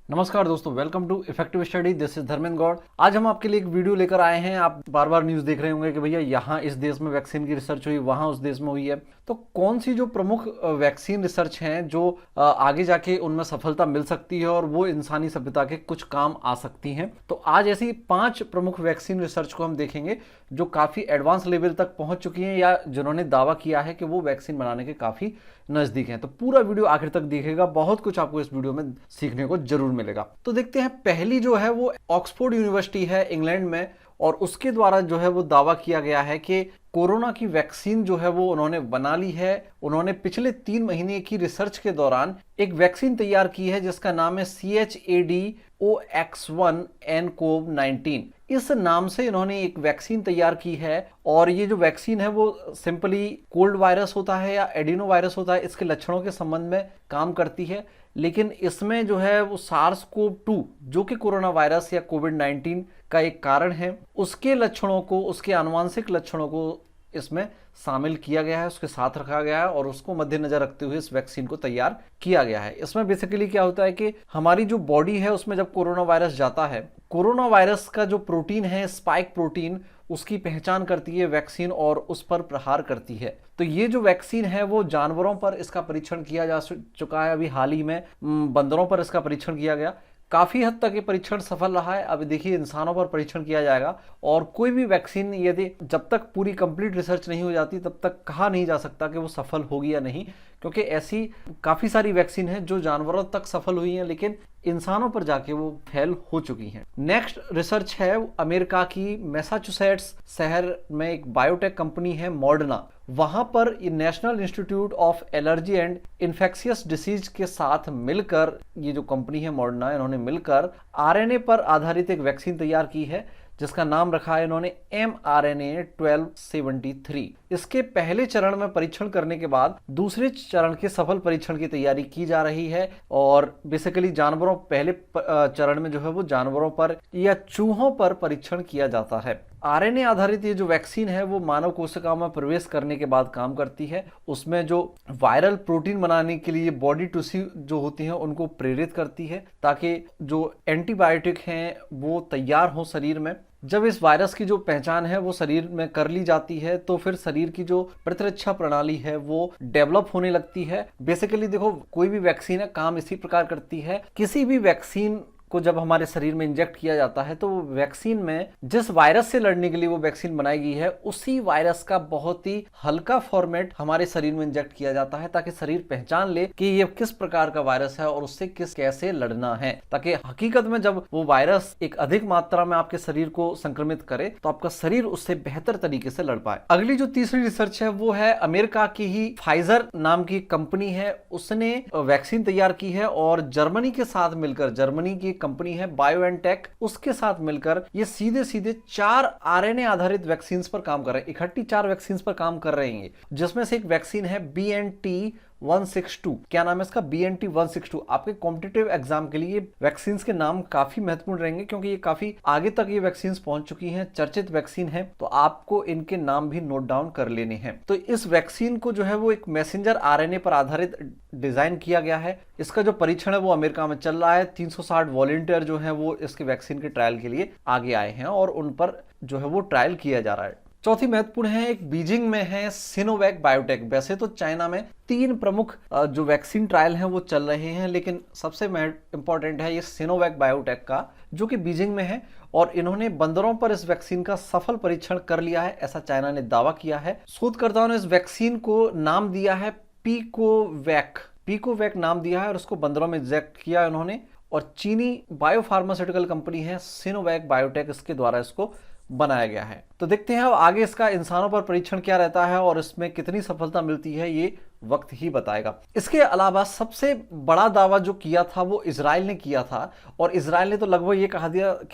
नमस्कार दोस्तों, welcome to effective study. This is Dharmendra Gaur. आज हम आपके लिए एक वीडियो लेकर आए हैं। आप बार बार न्यूज़ देख रहे होंगे कि भैया यहाँ इस देश में वैक्सीन की रिसर्च हुई, वहाँ उस देश में हुई है। तो कौन सी जो प्रमुख वैक्सीन रिसर्च हैं जो आगे जाके उनमें सफलता मिल सकती है और वो इंसानी सभ्यता के कुछ काम आ सकती हैं। तो आज ऐसी 5 प्रमुख वैक्सीन रिसर्च को हम देखेंगे जो काफ़ी एडवांस लेवल तक पहुंच चुकी हैं या जिन्होंने दावा किया है कि वो वैक्सीन बनाने के काफ़ी नज़दीक हैं। तो पूरा वीडियो आखिर तक देखिएगा, बहुत कुछ आपको इस वीडियो में सीखने को जरूर मिलेगा। तो देखते हैं, पहली जो है वो ऑक्सफोर्ड यूनिवर्सिटी है इंग्लैंड में, और उसके द्वारा जो है वो दावा किया गया है कि कोरोना की वैक्सीन जो है वो उन्होंने बना ली है। उन्होंने पिछले 3 महीने की रिसर्च के दौरान एक वैक्सीन तैयार की है जिसका नाम है CHAdOX1N-CoV-19। इस नाम से इन्होंने एक वैक्सीन तैयार की है, और ये जो वैक्सीन है वो सिंपली कोल्ड वायरस होता है या एडिनो वायरस होता है, इसके लक्षणों के संबंध में काम करती है। लेकिन इसमें जो है वो SARS-CoV-2 जो कि कोरोना वायरस या कोविड-19 का एक कारण है, उसके लक्षणों को, उसके आनुवांशिक लक्षणों को इसमें शामिल किया गया है, उसके साथ रखा गया है और उसको मद्देनजर रखते हुए इस वैक्सीन को तैयार किया गया है। इसमें बेसिकली क्या होता है कि हमारी जो बॉडी है उसमें जब कोरोना वायरस जाता है, कोरोना वायरस का जो प्रोटीन है स्पाइक प्रोटीन, उसकी पहचान करती है वैक्सीन और उस पर प्रहार करती है। तो ये जो वैक्सीन है वो जानवरों पर इसका परीक्षण किया जा चुका है। अभी हाल ही में बंदरों पर इसका परीक्षण किया गया, काफ़ी हद तक ये परीक्षण सफल रहा है। अब देखिए इंसानों पर परीक्षण किया जाएगा, और कोई भी वैक्सीन यदि जब तक पूरी कंप्लीट रिसर्च नहीं हो जाती तब तक कहा नहीं जा सकता कि वो सफल होगी या नहीं, क्योंकि ऐसी काफ़ी सारी वैक्सीन है जो जानवरों तक सफल हुई हैं लेकिन इंसानों पर जाके वो फेल हो चुकी हैं। नेक्स्ट रिसर्च है अमेरिका की मैसाचुसेट्स शहर में एक बायोटेक कंपनी है मॉडर्ना। वहां पर national institute of allergy and infectious disease के साथ मिलकर, ये जो कंपनी है मॉडर्ना, इन्होंने मिलकर आरएनए पर आधारित एक वैक्सीन तैयार की है जिसका नाम रखा है इन्होंने mRNA-1273। इसके पहले चरण में परीक्षण करने के बाद दूसरे चरण के सफल परीक्षण की तैयारी की जा रही है, और बेसिकली जानवरों, पहले चरण में जो है वो जानवरों पर या चूहों पर परीक्षण किया जाता है। आरएनए आधारित ये जो वैक्सीन है वो मानव कोशिकाओं में प्रवेश करने के बाद काम करती है। उसमें जो वायरल प्रोटीन बनाने के लिए बॉडी टिश्यू जो होती हैं उनको प्रेरित करती है ताकि जो एंटीबायोटिक हैं वो तैयार हो शरीर में। जब इस वायरस की जो पहचान है वो शरीर में कर ली जाती है तो फिर शरीर की जो प्रतिरक्षा प्रणाली है वो डेवलप होने लगती है। बेसिकली देखो, कोई भी वैक्सीन है काम इसी प्रकार करती है। किसी भी वैक्सीन को जब हमारे शरीर में इंजेक्ट किया जाता है तो वैक्सीन में जिस वायरस से लड़ने के लिए वो वैक्सीन बनाई गई है उसी वायरस का बहुत ही हल्का फॉर्मेट हमारे शरीर में इंजेक्ट किया जाता है ताकि शरीर पहचान ले कि ये किस प्रकार का वायरस है और उससे कैसे लड़ना है, ताकि हकीकत में जब वो वायरस एक अधिक मात्रा में आपके शरीर को संक्रमित करे तो आपका शरीर उससे बेहतर तरीके से लड़ पाए। अगली जो तीसरी रिसर्च है वो है अमेरिका की ही फाइजर नाम की कंपनी है, उसने वैक्सीन तैयार की है और जर्मनी के साथ मिलकर, जर्मनी की कंपनी है बायोएनटेक, उसके साथ मिलकर ये सीधे सीधे 4 आरएनए आधारित वैक्सीन पर काम कर रहे हैं। इकट्ठी 4 वैक्सीन पर काम कर रहे हैं, जिसमें से एक वैक्सीन है BNT162। क्या नाम है इसका? BNT162। आपके कॉम्पिटिटिव एग्जाम के लिए वैक्सीन के नाम काफी महत्वपूर्ण रहेंगे क्योंकि ये काफी आगे तक ये वैक्सीन पहुंच चुकी हैं, चर्चित वैक्सीन है, तो आपको इनके नाम भी नोट डाउन कर लेने हैं। तो इस वैक्सीन को जो है वो एक मैसेंजर आरएनए पर आधारित डिजाइन किया गया है। इसका जो परीक्षण है वो अमेरिका में चल रहा है। 360 वॉलंटियर जो है वो इसके वैक्सीन के ट्रायल के लिए आगे आए हैं और उन पर जो है वो ट्रायल किया जा रहा है। चौथी महत्वपूर्ण है, एक बीजिंग में है सिनोवैक बायोटेक। वैसे तो चाइना में 3 प्रमुख जो वैक्सीन ट्रायल हैं वो चल रहे हैं, लेकिन सबसे इंपॉर्टेंट है ये सिनोवैक बायोटेक का जो कि बीजिंग में है, और इन्होंने बंदरों पर इस वैक्सीन का सफल परीक्षण कर लिया है, ऐसा चाइना ने दावा किया है। शोधकर्ताओं ने इस वैक्सीन को नाम दिया है पीकोवैक नाम दिया है और उसको बंदरों में इंजेक्ट किया है उन्होंने, और चीनी बायोफार्मास्यूटिकल कंपनी है सिनोवैक बायोटेक, इसके द्वारा इसको बनाया गया है। तो देखते हैं अब आगे इसका इंसानों पर परीक्षण क्या रहता है और इसमें कितनी सफलता मिलती है, ये वक्त ही बताएगा। इसके अलावा सबसे बड़ा दावा जो किया था वो इजराइल ने किया था, और इजराइल ने तो लगभग ये कह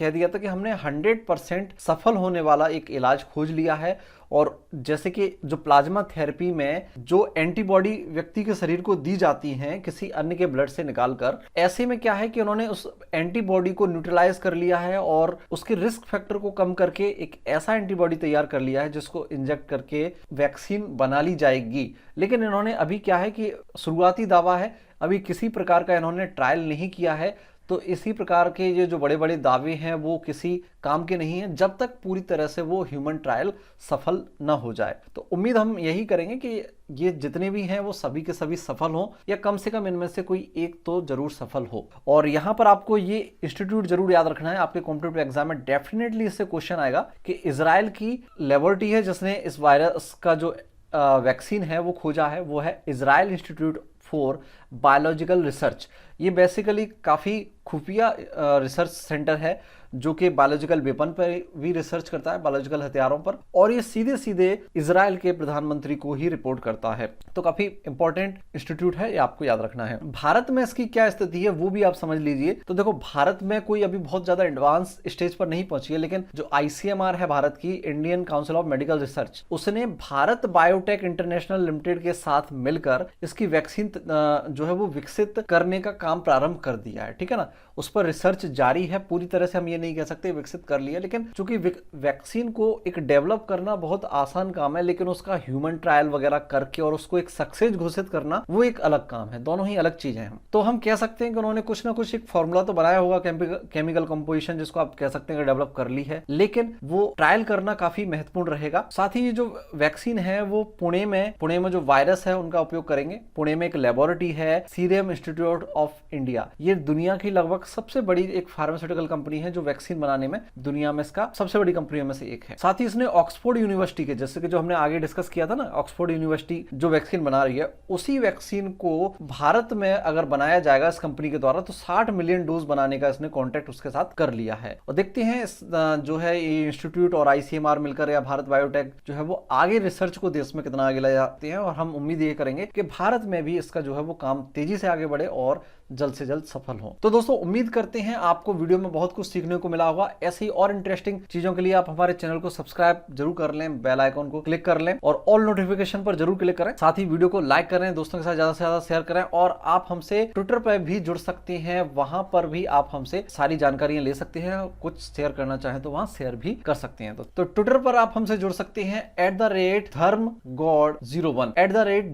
दिया था कि हमने 100% सफल होने वाला एक इलाज खोज लिया है। और जैसे कि जो प्लाज्मा थेरेपी में जो एंटीबॉडी व्यक्ति के शरीर को दी जाती हैं किसी अन्य के ब्लड से निकालकर, ऐसे में क्या है कि उन्होंने उस एंटीबॉडी को न्यूट्रलाइज कर लिया है और उसके रिस्क फैक्टर को कम करके एक ऐसा एंटीबॉडी तैयार कर लिया है जिसको इंजेक्ट करके वैक्सीन बना ली जाएगी। लेकिन इन्होंने अभी क्या है कि शुरुआती दावा है, अभी किसी प्रकार का इन्होंने ट्रायल नहीं किया है, तो इसी प्रकार के ये जो बड़े बड़े दावे हैं वो किसी काम के नहीं है जब तक पूरी तरह से वो ह्यूमन ट्रायल सफल न हो जाए। तो उम्मीद हम यही करेंगे कि ये जितने भी हैं वो सभी के सभी सफल हों, या कम से कम इनमें से कोई एक तो जरूर सफल हो। और यहां पर आपको ये इंस्टीट्यूट जरूर याद रखना है, आपके कॉम्पिटिटिव एग्जाम में डेफिनेटली इससे क्वेश्चन आएगा कि इजराइल की लेबोरेटरी है जिसने इस वायरस का जो वैक्सीन है वो खोजा है, वो है Israel institute for biological research. ये बेसिकली काफ़ी खुफिया रिसर्च सेंटर है जो कि बायोलॉजिकल वेपन पर भी रिसर्च करता है, बायोलॉजिकल हथियारों पर, और ये सीधे सीधे इजराइल के प्रधानमंत्री को ही रिपोर्ट करता है। तो काफी इंपॉर्टेंट इंस्टीट्यूट है, ये आपको याद रखना है। भारत में इसकी क्या स्थिति है वो भी आप समझ लीजिए। तो देखो, भारत में कोई अभी बहुत ज्यादा एडवांस स्टेज पर नहीं पहुंची है, लेकिन जो ICMR है भारत की, Indian council of medical research, उसने भारत बायोटेक इंटरनेशनल लिमिटेड के साथ मिलकर इसकी वैक्सीन जो है वो विकसित करने का काम प्रारंभ कर दिया है। ठीक है ना, उस पर रिसर्च जारी है। पूरी तरह से हम ये नहीं कह सकते विकसित कर लिया, लेकिन चूंकि वैक्सीन को एक डेवलप करना बहुत आसान काम है, लेकिन उसका ह्यूमन ट्रायल वगैरह करके और उसको एक सक्सेस घोषित करना वो एक अलग काम है। दोनों ही अलग चीजें हैं। तो हम कह सकते हैं कि उन्होंने कुछ ना कुछ एक फॉर्मूला तो बनाया होगा, केमिकल कंपोजिशन जिसको आप कह सकते हैं डेवलप कर ली है, लेकिन वो ट्रायल करना काफी महत्वपूर्ण रहेगा। साथ ही जो वैक्सीन है वो पुणे में जो वायरस है उनका उपयोग करेंगे। पुणे में एक लेबोरेटरी है, सीरम इंस्टीट्यूट ऑफ इंडिया। ये दुनिया की लगभग सबसे बड़ी एक फार्मास्यूटिकल कंपनी है जो वैक्सीन बनाने में दुनिया में इसका सबसे बड़ी कंपनियों में से एक है। साथ ही इसने ऑक्सफोर्ड यूनिवर्सिटी के, जैसे कि जो हमने आगे डिस्कस किया था ना, ऑक्सफोर्ड यूनिवर्सिटी जो वैक्सीन बना रही है, उसी वैक्सीन को भारत में अगर बनाया जाएगा इस कंपनी के द्वारा तो 60 मिलियन डोज बनाने का इसने कॉन्ट्रैक्ट उसके साथ कर लिया है। और देखते हैं इस जो है ये इंस्टीट्यूट और ICMR मिलकर या भारत बायोटेक जो है वो आगे रिसर्च को देश में कितना आगे ले जाते हैं। और हम उम्मीद ये करेंगे कि भारत में भी इसका जो है वो काम तेजी से आगे बढ़े और जल्द से जल्द सफल हो। तो दोस्तों, उम्मीद करते हैं आपको वीडियो में बहुत कुछ सीखने को मिला होगा। ऐसी और इंटरेस्टिंग चीजों के लिए आप हमारे चैनल को सब्सक्राइब जरूर कर लें, बेल आइकन को क्लिक कर लें और ऑल नोटिफिकेशन पर जरूर क्लिक करें। साथ ही वीडियो को लाइक करें, दोस्तों के साथ ज्यादा से ज्यादा शेयर करें। और आप हमसे ट्विटर पर भी जुड़ सकते हैं, वहां पर भी आप हमसे सारी जानकारियां ले सकते हैं। कुछ शेयर करना चाहें तो वहां शेयर भी कर सकते हैं। तो ट्विटर पर आप हमसे जुड़ सकते हैं @dharmgod01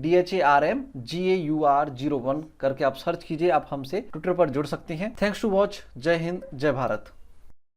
@DHARMGAUR01 करके आप सर्च कीजिए, आप हमसे ट्विटर पर जुड़ सकते हैं। Thanks to watch. जय हिंद, जय भारत।